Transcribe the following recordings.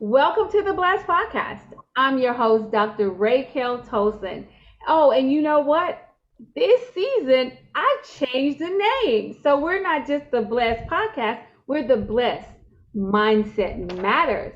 Welcome to the Blast Podcast. I'm your host, Dr. Raquel Tolson. Oh, and you know what? This season, I changed the name. So we're not just the Blessed Podcast, we're the Blessed Mindset Matters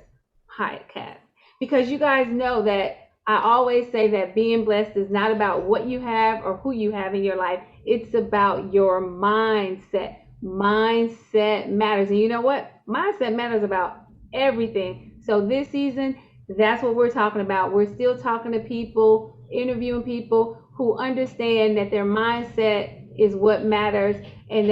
Podcast. Because you guys know that I always say that being blessed is not about what you have or who you have in your life, it's about your mindset. Mindset matters. And you know what? Mindset matters about everything. So this season, that's what we're talking about. We're still talking to people, interviewing people who understand that their mindset is what matters, and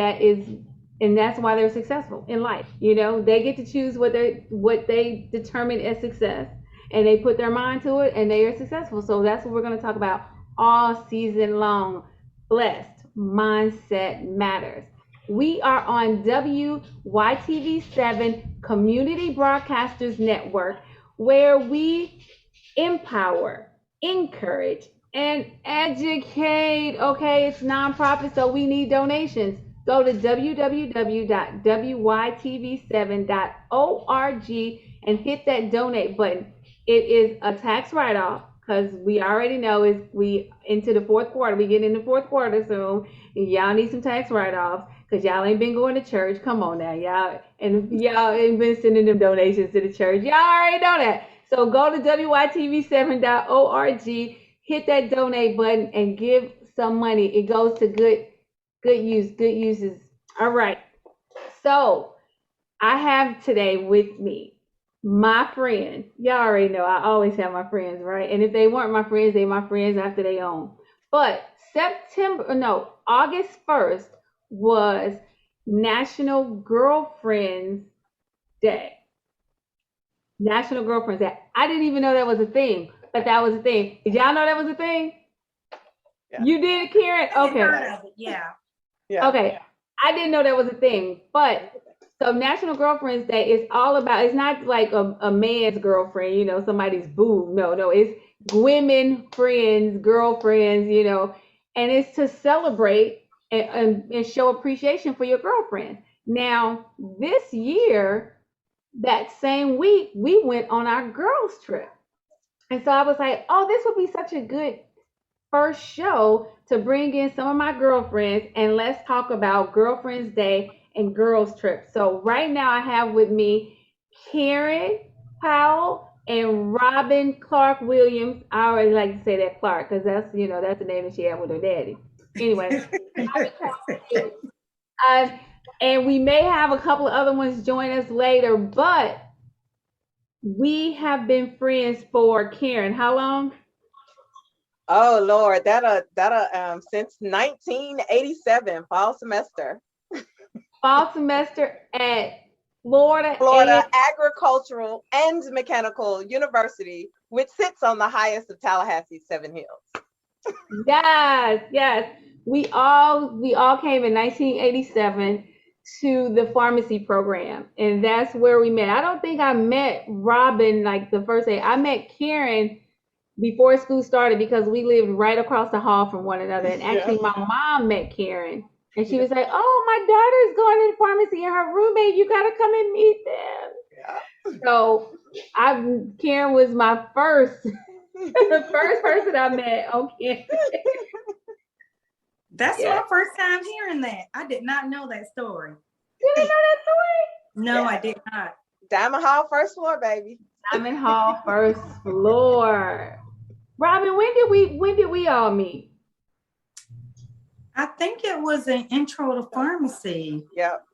that's why they're successful in life. You know, they get to choose what they determine as success, and they put their mind to it, and they are successful. So that's what we're going to talk about all season long. Blessed mindset matters. We are on WYTV7 Community Broadcasters Network, where we empower, encourage, and educate. Okay, it's nonprofit, so we need donations. Go to www.wytv7.org and hit that donate button. It is a tax write-off because we already know is we into the fourth quarter. We get in the fourth quarter soon, and y'all need some tax write-offs. Cause y'all ain't been going to church. Come on now, y'all ain't been sending them donations to the church. Y'all already know that. So go to wytv7.org, hit that donate button, and give some money. It goes to good uses. All right. So I have today with me my friend. Y'all already know I always have my friends, right? And if they weren't my friends, they're my friends after they own. But August 1st was National Girlfriends Day. National Girlfriends Day. I didn't even know that was a thing, but that was a thing. Did y'all know that was a thing? Yeah. You did, Karen? Okay. Yeah. Okay. I didn't know that was a thing, but so National Girlfriends Day is all about, it's not like a man's girlfriend, you know, somebody's boo. No, it's women friends, girlfriends, you know, and it's to celebrate and show appreciation for your girlfriend. Now, this year, that same week, we went on our girls' trip. And so I was like, oh, this would be such a good first show to bring in some of my girlfriends, and let's talk about Girlfriends Day and girls' trip. So right now I have with me Karen Powell and Robyn Clark Williams. I already like to say that Clark because that's the name that she had with her daddy. Anyway, and we may have a couple of other ones join us later, but we have been friends for, Karen, how long? Oh Lord, that since 1987, fall semester. Fall semester at Florida Agricultural and Mechanical University, which sits on the highest of Tallahassee's 7 hills. Yes. We all came in 1987 to the pharmacy program, and that's where we met. I don't think I met Robyn like the first day. I met Karen before school started because we lived right across the hall from one another. And actually, my mom met Karen, and she was like, "Oh, my daughter's going to the pharmacy, and her roommate. You got to come and meet them." Yeah. So Karen was my first. The first person I met on campus. That's my first time hearing that. I did not know that story. You didn't know that story? No, I did not. Diamond Hall, first floor, baby. Diamond Hall, first floor. Robyn, when did we all meet? I think it was an intro to pharmacy. Yep.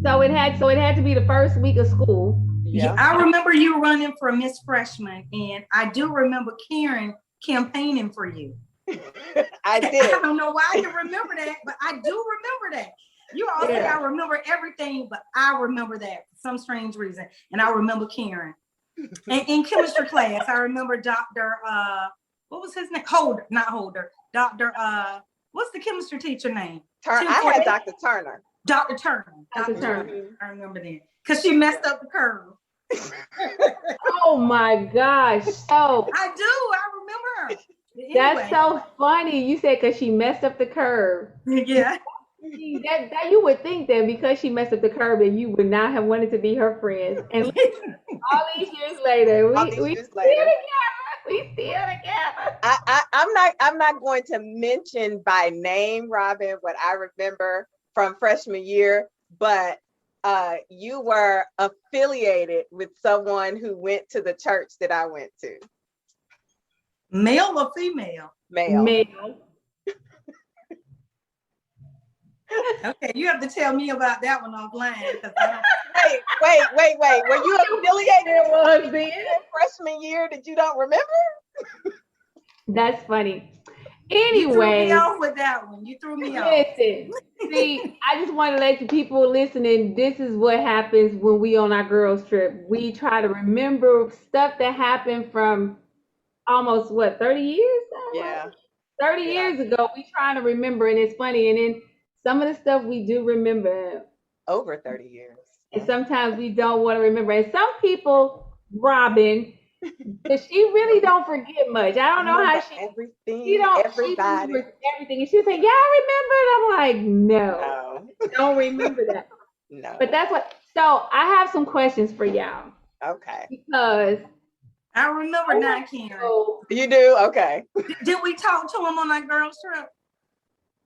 So it had to be the first week of school. Yeah, I remember you running for Miss Freshman, and I do remember Karen campaigning for you. I did. I don't know why you remember that, but I do remember that. You all say I remember everything, but I remember that for some strange reason. And I remember Karen. And in chemistry class, I remember Dr. What was his name? Not Holder. Dr. What's the chemistry teacher name? I had Dr. Turner. Dr. Turner. Dr. Turner. I remember that. Because she messed up the curve. Oh my gosh. So I remember her. Anyway. That's so funny. You said because she messed up the curve. Yeah. That you would think that because she messed up the curve that you would not have wanted to be her friends. And All these years later, All we these we years still later. together. We still together. I'm not going to mention by name, Robyn, what I remember from freshman year, but you were affiliated with someone who went to the church that I went to. Male or female? Male. Okay, you have to tell me about that one offline because I don't. Wait. Were you affiliated It was then. in freshman year that you don't remember? That's funny. You threw me Anyway, off with that one. You threw me off. listen. See, I just want to let the people listening, this is what happens when we on our girls trip. We try to remember stuff that happened from almost 30 years? Yeah. 30 years ago. We trying to remember, and it's funny. And then some of the stuff we do remember. Over 30 years. And sometimes we don't want to remember. And some people, Robyn, she really don't forget much. I don't know how everything. She don't. Everybody. She remembers everything. And she'll say, "Yeah, I remember it." I'm like, "No, don't remember that." No. But that's what. So I have some questions for y'all. Okay. Because I remember now, Karen. You do? Okay. Did we talk to him on our girls trip?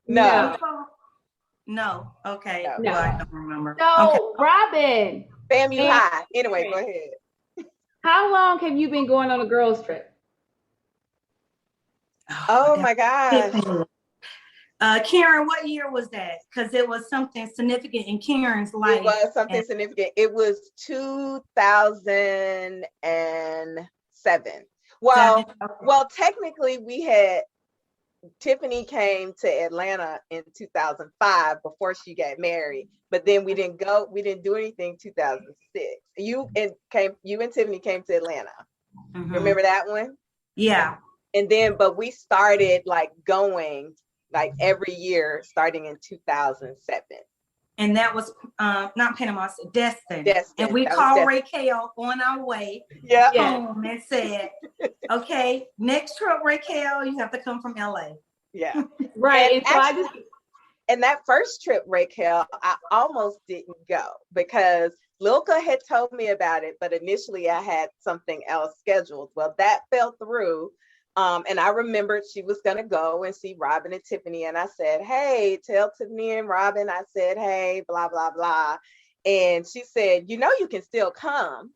No. No. Okay. No. Well, I don't remember. So, Okay. Robyn, Bam, you high. Anyway, go ahead. how long have you been going on a girls trip? Oh my gosh. Karen, what year was that? Because it was something significant in Karen's life. It was something significant. It was 2007. Well, technically we had Tiffany came to Atlanta in 2005 before she got married, but then we didn't do anything 2006. You and Tiffany came to Atlanta. Mm-hmm. Remember that one? Yeah. And then, but we started like going like every year starting in 2007. And that was not Panama, Destin. And we called Raquel on our way home and said, okay, next trip, Raquel, you have to come from LA. Yeah. Right. And that first trip, Raquel, I almost didn't go because Lilka had told me about it, but initially I had something else scheduled. Well, that fell through. And I remembered she was going to go and see Robyn and Tiffany. And I said, hey, tell Tiffany and Robyn, I said, hey, blah, blah, blah. And she said, you can still come.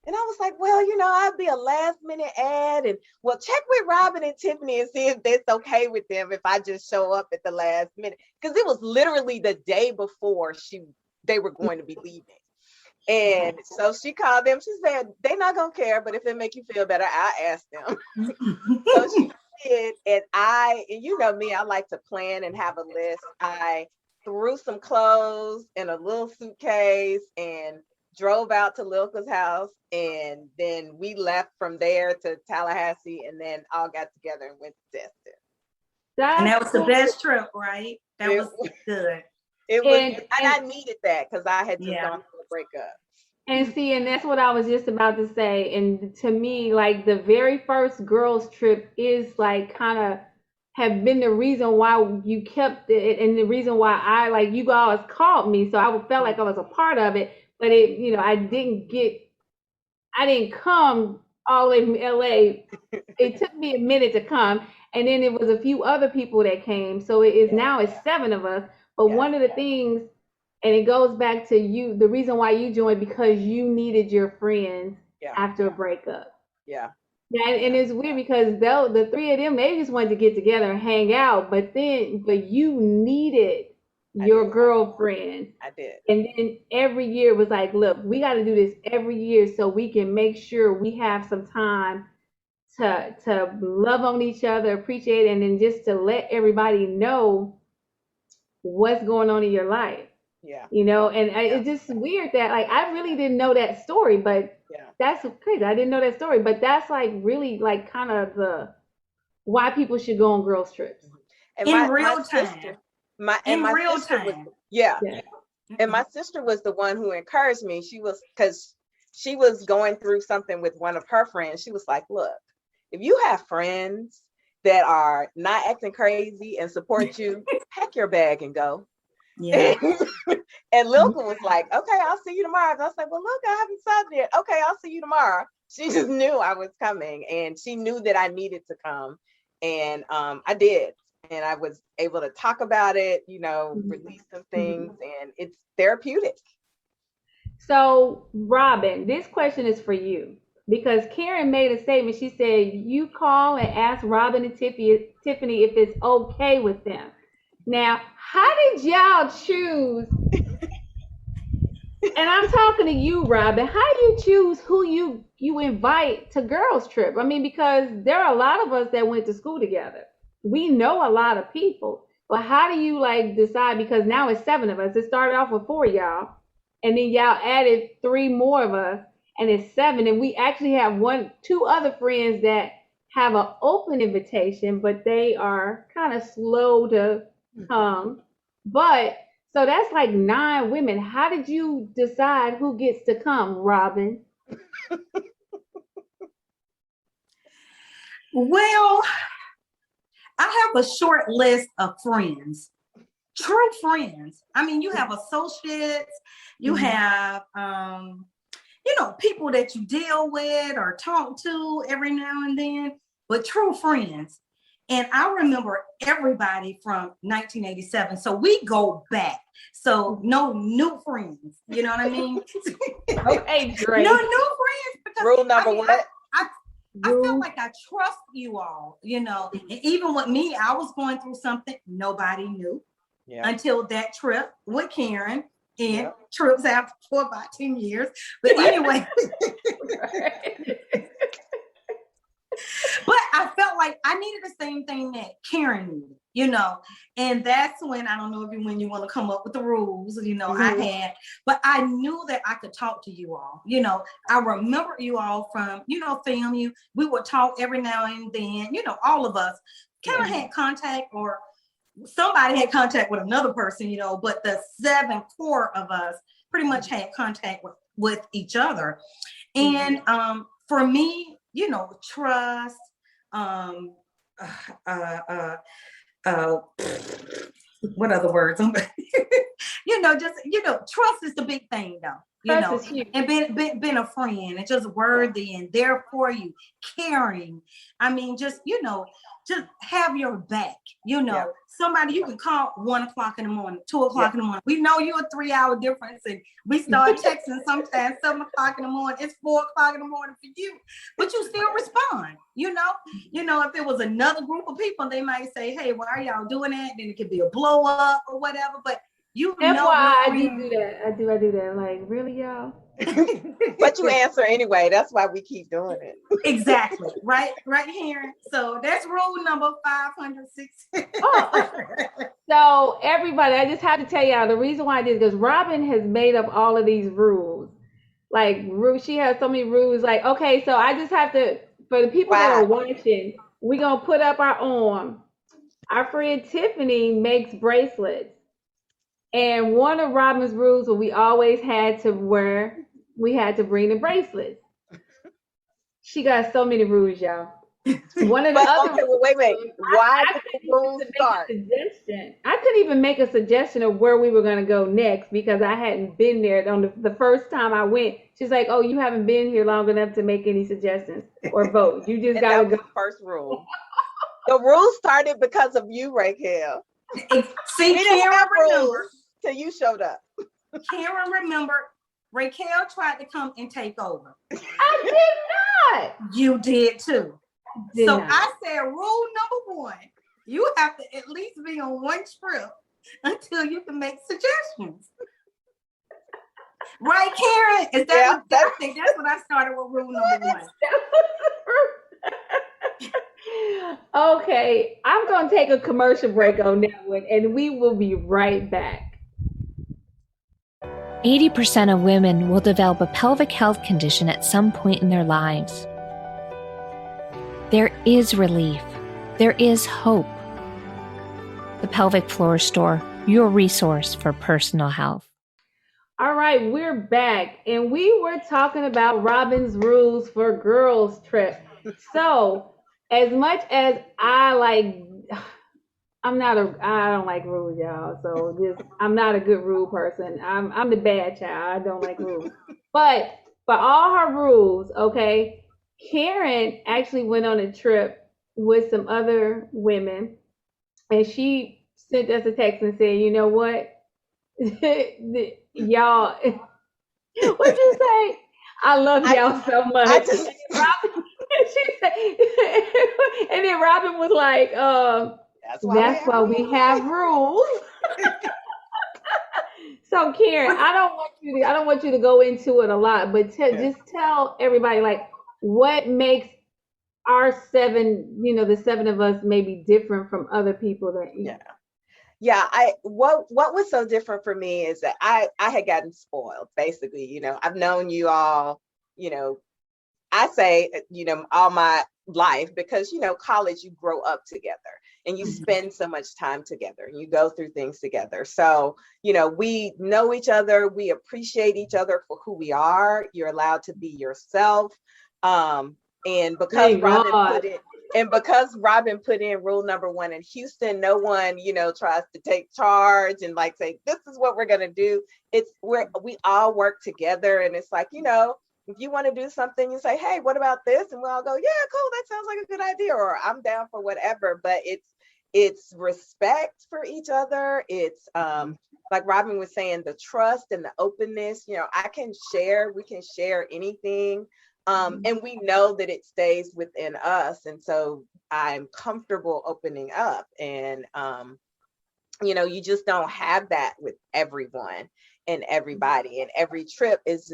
And I was like, well, I'd be a last minute ad. And well, check with Robyn and Tiffany and see if it's okay with them if I just show up at the last minute. Because it was literally the day before they were going to be leaving. And so she called them. She said, they're not going to care, but if it make you feel better, I'll ask them. So she did. And you know me, I like to plan and have a list. I threw some clothes in a little suitcase and drove out to Lilka's house. And then we left from there to Tallahassee and then all got together and went to Destin. And that was the best trip, right? That was good. It was, and I needed that because I had just gone through a breakup. And that's what I was just about to say. And to me, like the very first girls trip is like kind of have been the reason why you kept it and the reason why you always called me. So I felt like I was a part of it, but I didn't come all the way from LA. It took me a minute to come. And then it was a few other people that came. So now it's 7 of us. But one of the things, and it goes back to you, the reason why you joined, because you needed your friends after a breakup. Yeah. And it's weird because the 3 of them, they just wanted to get together and hang out. But you needed your girlfriend. I did. And then every year was like, look, we got to do this every year so we can make sure we have some time to love on each other, appreciate it, and then just to let everybody know what's going on in your life. Yeah. And it's just weird that I really didn't know that story, but that's crazy. I didn't know that story, but that's really kind of the why people should go on girls trips. And in real time. And my sister was the one who encouraged me. Because she was going through something with one of her friends. She was like, look, if you have friends that are not acting crazy and support you, pack your bag and go. Yeah. And Lilka was like, okay, I'll see you tomorrow. And I was like, well, look, I haven't signed it. Okay, I'll see you tomorrow. She just knew I was coming, and she knew that I needed to come. And I did. And I was able to talk about it, release some things, and it's therapeutic. So, Robyn, this question is for you because Karen made a statement. She said, you call and ask Robyn and Tiffany if it's okay with them. Now, how did y'all choose? And I'm talking to you, Robyn. How do you choose who you invite to girls' trip? I mean, because there are a lot of us that went to school together. We know a lot of people. But how do you decide? Because now it's 7 of us. It started off with 4 of y'all. And then y'all added 3 more of us. And it's 7. And we actually have 2 other friends that have an open invitation, but they are kind of slow to come. But so that's 9 women. How did you decide who gets to come, Robyn? Well, I have a short list of friends, true friends. I mean, you have associates, you have, people that you deal with or talk to every now and then, but true friends. And I remember everybody from 1987. So we go back. So no new friends. You know what I mean? Okay, great. No new friends. Because, Rule number one. I feel like I trust you all, and even with me, I was going through something nobody knew until that trip with Karen and trips after for about 10 years. But anyway, but I felt like I needed the same thing that Karen needed, and that's when, I don't know when you want to come up with the rules, but I knew that I could talk to you all, I remember you all from, FAMU. We would talk every now and then, all of us kind of had contact, or somebody had contact with another person, but the 7 core of us pretty much had contact with each other. And for me, trust, what other words? Trust is the big thing though, and being a friend and just worthy and there for you, caring. I mean, just have your back, somebody you can call 1 o'clock in the morning, 2 o'clock in the morning. We know you're a 3-hour difference, and we start texting sometimes 7 o'clock in the morning. It's 4 o'clock in the morning for you, but you still respond. If it was another group of people, they might say, "Hey, why are y'all doing that?" Then it could be a blow up or whatever. But that's why I do that. I do that. Like, really, y'all? But you answer anyway. That's why we keep doing it. Exactly. Right here. So that's rule number 506. So everybody, I just have to tell y'all the reason why I did, because Robyn has made up all of these rules. She has so many rules. Okay, so I just have to, for the people that are watching, we're going to put up our arm. Our friend Tiffany makes bracelets. And one of Robyn's rules was we always had to bring the bracelets. She got so many rules, y'all. One of the other wait. Why did the rules start? I couldn't even make a suggestion of where we were going to go next because I hadn't been there on the first time I went. She's like, "Oh, you haven't been here long enough to make any suggestions or vote. You just got to go." First rule. The rules started because of you, Raquel. See, Karen remember till you showed up. Karen remembered. Raquel tried to come and take over. I did not. You did too. I said, rule number 1, you have to at least be on one trip until you can make suggestions. Right, Karen? I think that's what I started with rule number 1. Okay, I'm going to take a commercial break on that one, and we will be right back. 80% of women will develop a pelvic health condition at some point in their lives. There is relief. There is hope. The Pelvic Floor Store, your resource for personal health. All right, we're back, and we were talking about Robyn's rules for girls' trip. So, as much as I'm I don't like rules, y'all. So I'm not a good rule person. I'm the bad child. I don't like rules. But for all her rules, okay, Karen actually went on a trip with some other women, and she sent us a text and said, you know what? Y'all, what'd you say? I love y'all so I much. just She said, and then Robyn was like, that's why we have rules. So Karen, I don't want you to go into it a lot, but just tell everybody like what makes our seven, the seven of us may be different from other people that what was so different for me is that I had gotten spoiled, basically. I've known you all, I say, all my life, because, college, you grow up together and you spend so much time together and you go through things together. So, we know each other, we appreciate each other for who we are. You're allowed to be yourself. And because Robyn put in rule number 1 in Houston, no one, tries to take charge and like say, this is what we're going to do. We all work together. And it's like, if you want to do something, you say, hey, what about this? And we'll all go, yeah, cool. That sounds like a good idea. Or I'm down for whatever. But it's respect for each other. It's like Robyn was saying, the trust and the openness. We can share anything. And we know that it stays within us. And so I'm comfortable opening up. And, you just don't have that with everyone and everybody. And every trip is,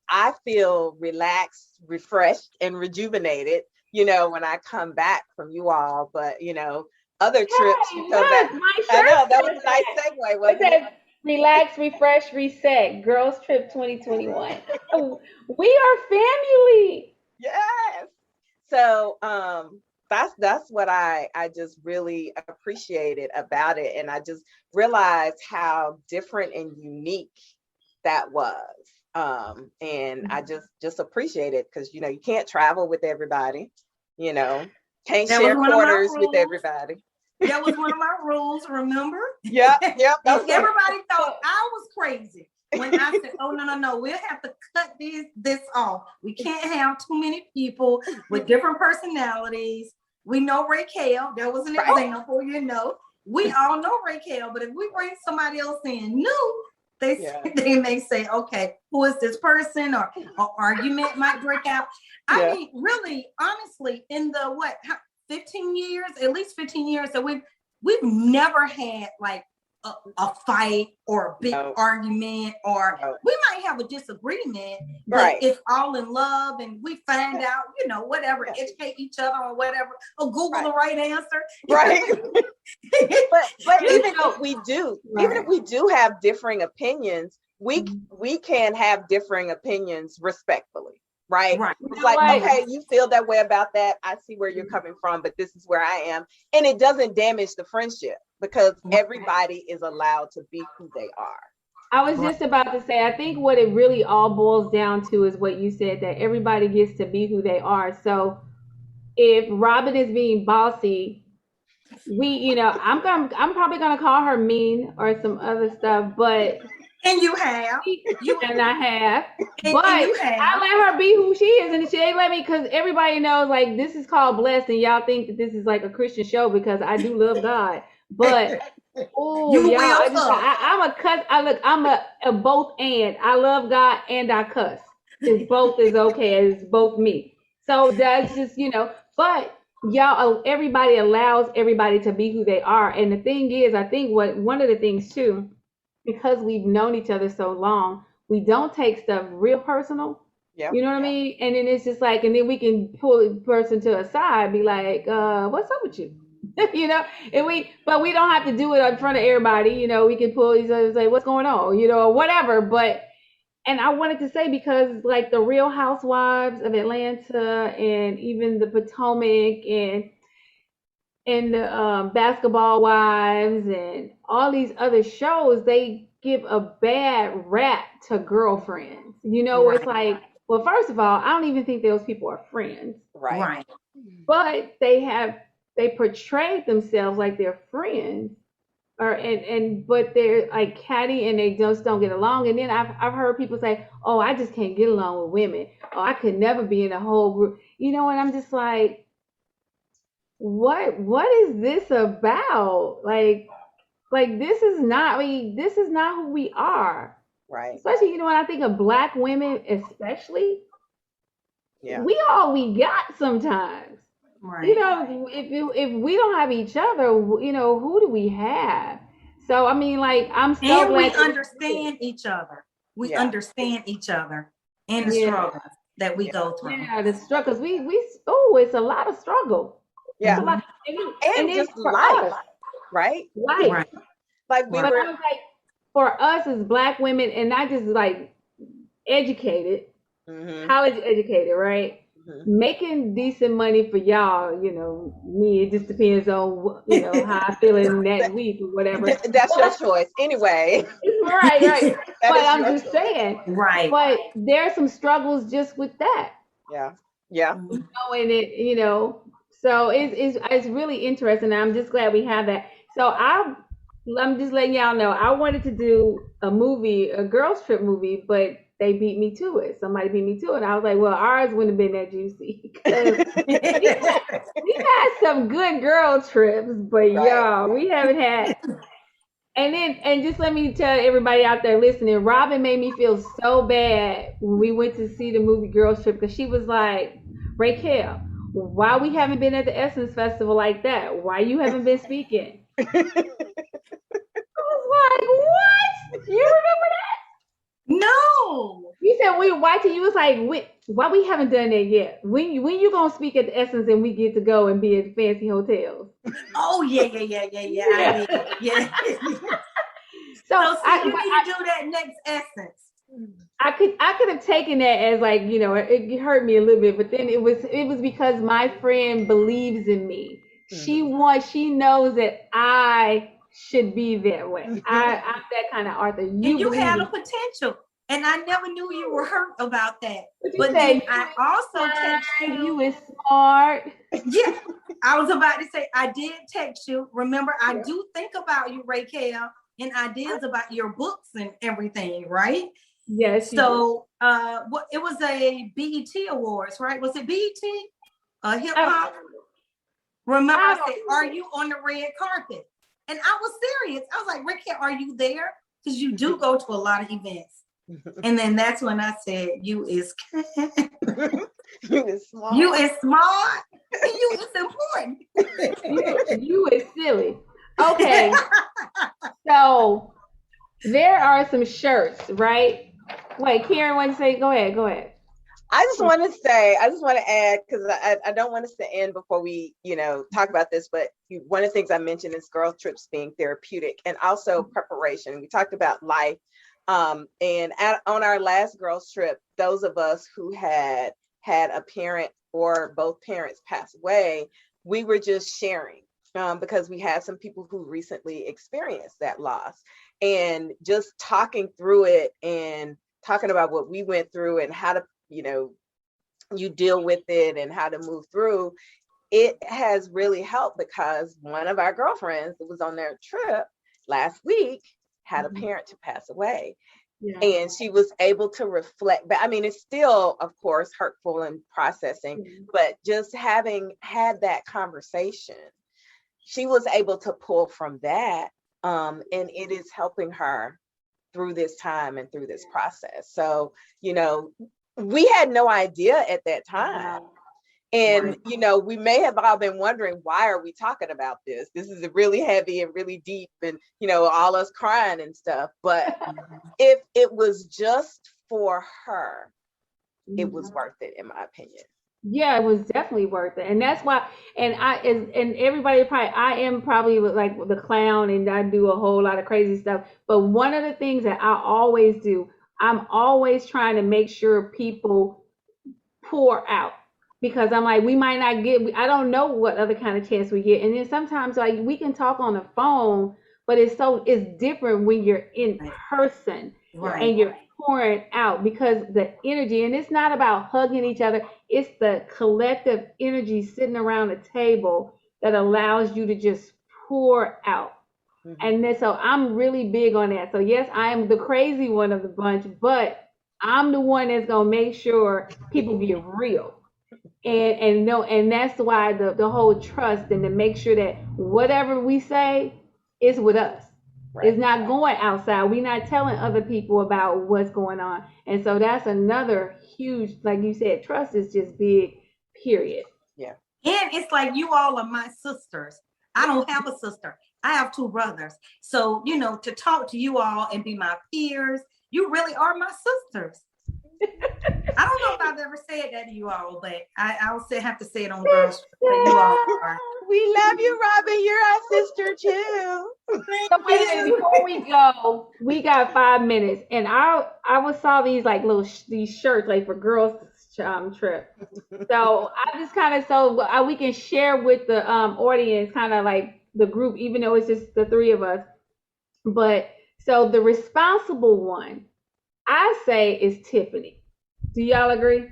I feel relaxed, refreshed, and rejuvenated, when I come back from you all. But, other trips, I know that was a nice segue, wasn't it? Relax, refresh, reset. Girls Trip 2021. We are family. Yes. So that's what I just really appreciated about it. And I just realized how different and unique that was. And I just appreciate it because, you can't travel with everybody, can't share quarters with everybody. That was one of my rules, remember? Yep. Everybody thought I was crazy when I said, oh, no, we'll have to cut this off. We can't have too many people with different personalities. We know Raquel. There was an example, We all know Raquel, but if we bring somebody else in new, they may say, okay, who is this person? Or an argument might break out. I mean, really, honestly, in the 15 years, at least 15 years that we've never had like a fight or a big argument, or we might have a disagreement, but it's all in love and we find out, whatever, educate each other on whatever, or Google the right answer. Right. but even if we do have differing opinions, we can have differing opinions respectfully. Right. It's like, okay, you feel that way about that. I see where you're coming from, but this is where I am. And it doesn't damage the friendship because everybody is allowed to be who they are. I was just about to say, I think what it really all boils down to is what you said, that everybody gets to be who they are. So if Robyn is being bossy, I'm probably going to call her mean or some other stuff, but and you have. And I have. But I let her be who she is. And she ain't let me, because everybody knows, like, this is called Blessed. And y'all think that this is like a Christian show because I do love God. But, I'm a cuss. I'm a both and. I love God and I cuss. It's both is okay. It's both me. So that's just, but everybody allows everybody to be who they are. And the thing is, I think one of the things too, because we've known each other so long, we don't take stuff real personal. Yep. You know what I mean? And then it's just like, and then we can pull the person to a side, be like, what's up with you? But we don't have to do it in front of everybody. We can pull each other and say, what's going on? Or whatever. But, and I wanted to say, because like the Real Housewives of Atlanta and even the Potomac and the Basketball Wives and all these other shows, they give a bad rap to girlfriends. Where it's like, well, first of all, I don't even think those people are friends. Right. But they have they portray themselves like they're friends, or but they're like catty and they just don't get along. And then I've heard people say, "Oh, I just can't get along with women. Oh, I could never be in a whole group." You know, and I'm just like, what is this about? Like this is not who we are. Right. Especially, when I think of Black women, especially, Yeah. we all we got sometimes. Right. If we don't have each other, who do we have? So I mean, like, I'm so And we glad understand each other. We understand each other and the struggles that we go through. Yeah, the struggles. It's a lot of struggle. Yeah. It's a lot. And it's just for life, us. right? Life. Right. Like we But were. I was like, for us as Black women, and not just like educated, college educated, right? Making decent money for y'all, me, it just depends on, how I feel in that week or whatever. That's your choice. Anyway. Right. But I'm just saying. Right. But there's some struggles just with that. Yeah. And it, so it's really interesting. I'm just glad we have that. So I'm just letting y'all know, I wanted to do a girls trip movie, but they beat me to it. Somebody beat me to it. I was like, well, ours wouldn't have been that juicy. we had some good girl trips, but y'all, we haven't had. And just let me tell everybody out there listening, Robyn made me feel so bad when we went to see the movie Girls Trip, because she was like, Raquel, why we haven't been at the Essence Festival like that? Why you haven't been speaking? I was like, what? You remember that? No. You said we watching. You was like, why we haven't done that yet? When you gonna speak at the Essence and we get to go and be at fancy hotels? Oh yeah. I did. Yeah. So you need to do that next Essence. I could have taken that as like, it hurt me a little bit, but then it was because my friend believes in me. She knows that I should be that way. I'm that kind of author. You had a potential, and I never knew you were hurt about that. But say, then I also texted you. You is smart. Yeah, I was about to say I did text you. Remember, I do think about you, Raquel, and ideas about your books and everything, right? Yes. So, it was a BET Awards, right? Was it BET? Hip hop. Remember, I said, "Are you on the red carpet?" And I was serious. I was like, Raquel, are you there? Because you do go to a lot of events. And then that's when I said, you is You is smart. You is smart. And you is important. You is silly. Okay. So there are some shirts, right? Wait, Karen, what did you say? Go ahead. I just want to add, because I don't want us to end before we, talk about this, but one of the things I mentioned is girl trips being therapeutic and also preparation. We talked about life. On our last girls trip, those of us who had a parent or both parents pass away, we were just sharing because we had some people who recently experienced that loss, and just talking through it and talking about what we went through and how to, you deal with it and how to move through. It has really helped, because one of our girlfriends that was on their trip last week had a parent to pass away. Yeah. And she was able to reflect, but I mean, it's still, of course, hurtful and processing, but just having had that conversation, she was able to pull from that. And it is helping her through this time and through this process. So, we had no idea at that time. And, we may have all been wondering, why are we talking about this? This is really heavy and really deep and, all us crying and stuff. But if it was just for her, it was worth it, in my opinion. Yeah, it was definitely worth it. And that's why, and everybody I am probably like the clown, and I do a whole lot of crazy stuff. But one of the things that I always do, I'm always trying to make sure people pour out, because I'm like, we might not get, I don't know what other kind of chance we get. And then sometimes like we can talk on the phone, but it's different when you're in person, right? And you're pouring out, because the energy, and it's not about hugging each other, it's the collective energy sitting around the table that allows you to just pour out. And then so I'm really big on that. So yes, I am the crazy one of the bunch, but I'm the one that's gonna make sure people get real. And no, and that's why the whole trust and to make sure that whatever we say is with us. Right. It's not going outside. We're not telling other people about what's going on. And so that's another huge, like you said, trust is just big, period. Yeah. And it's like you all are my sisters. I don't have a sister. I have two brothers. So, you know, to talk to you all and be my peers, you really are my sisters. I don't know if I've ever said that to you all, but I'll have to say it on Girls Trip that you all are. We love you, Robyn. You're our sister too. So wait a minute, before we go, we got 5 minutes, and I saw these like little these shirts like for girls trip. So I just kind of we can share with the audience, kind of like the group, even though it's just the three of us. But so the responsible one, I say, is Tiffany. Do y'all agree?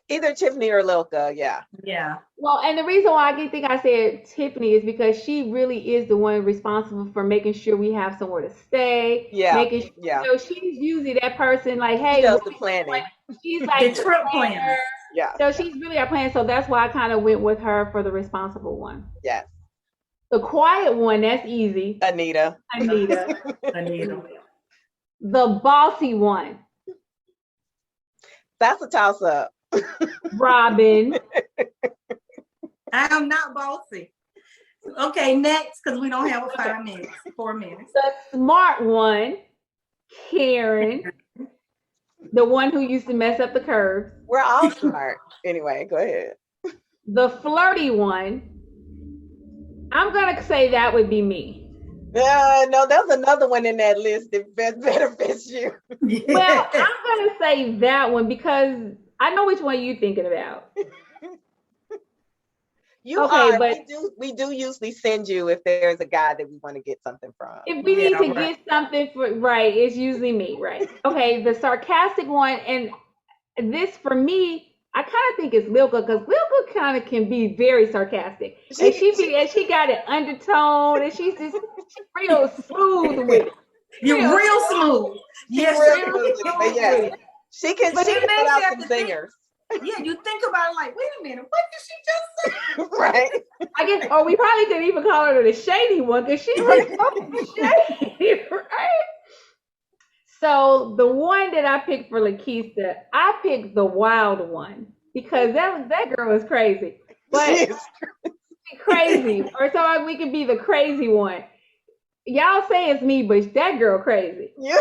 Either Tiffany or Lilka, yeah. Yeah. Well, and the reason why I think I said Tiffany is because she really is the one responsible for making sure we have somewhere to stay. Yeah. Making sure, you know, she's usually that person like, hey, she does the planning. She's like the trip planner. Yeah. So she's really our planner. So that's why I kind of went with her for the responsible one. Yes. The quiet one, that's easy. Anita. The bossy one. That's a toss up. Robyn. I am not bossy. Okay, next, because we don't have 4 minutes. The smart one, Karen. The one who used to mess up the curves. We're all smart. Anyway, go ahead. The flirty one, I'm going to say that would be me. No, there's another one in that list that better fits you. Well, I'm going to say that one because I know which one you're thinking about. But we do usually send you if there's a guy that we want to get something from. If we need to get something it's usually me, right? Okay, the sarcastic one, and this for me, I kind of think it's Lilka because Lilka kind of can be very sarcastic, and she got an undertone, and she's real smooth with it. You're real smooth. Yes, yeah. She can put out some singers. Yeah, you think about it like, wait a minute, what did she just say? Right. I guess, we probably could even call her the shady one because she's like shady, right? So the one that I picked for Lakeisha, I picked the wild one because that girl is crazy. But she's crazy. Or so we could be the crazy one. Y'all say it's me, but that girl crazy. Yeah.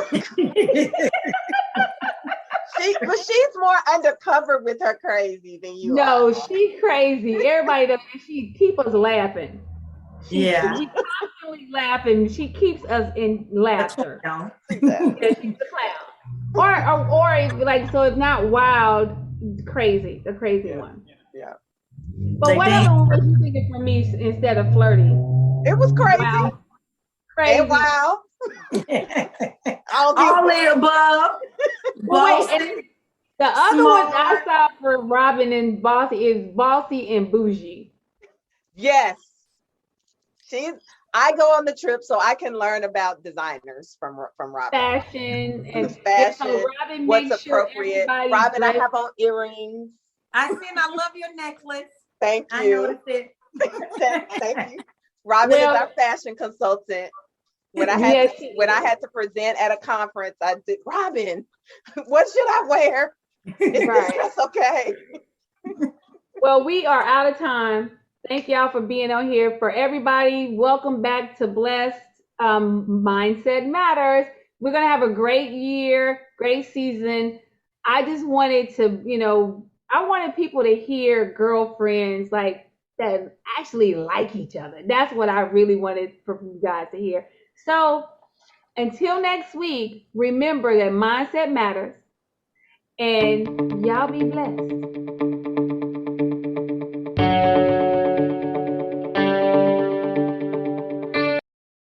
But she's more undercover with her crazy than you are. No, she's crazy. Everybody does. She keeps us laughing. She constantly laughing. She keeps us in laughter. She's a clown. Or like, so it's not wild, crazy, the crazy one. Yeah. But what other one was you thinking for me instead of flirty? It was crazy. Wow. Crazy. And wow. All the above. Wait, and the other one I saw for Robyn and Bossy is Bossy and Bougie. Yes. I go on the trip so I can learn about designers from Robyn. Fashion and fashion. So what's appropriate. Robyn, I have on earrings. I love your necklace. Thank you. I noticed it. Thank you. Robyn is our fashion consultant. When I had to present at a conference, I did, Robyn, what should I wear? That's okay. Well, we are out of time. Thank y'all for being on here. For everybody, welcome back to Blessed Mindset Matters. We're going to have a great year, great season. I just wanted to, I wanted people to hear girlfriends like that actually like each other. That's what I really wanted for you guys to hear. So until next week, remember that mindset matters, and y'all be blessed.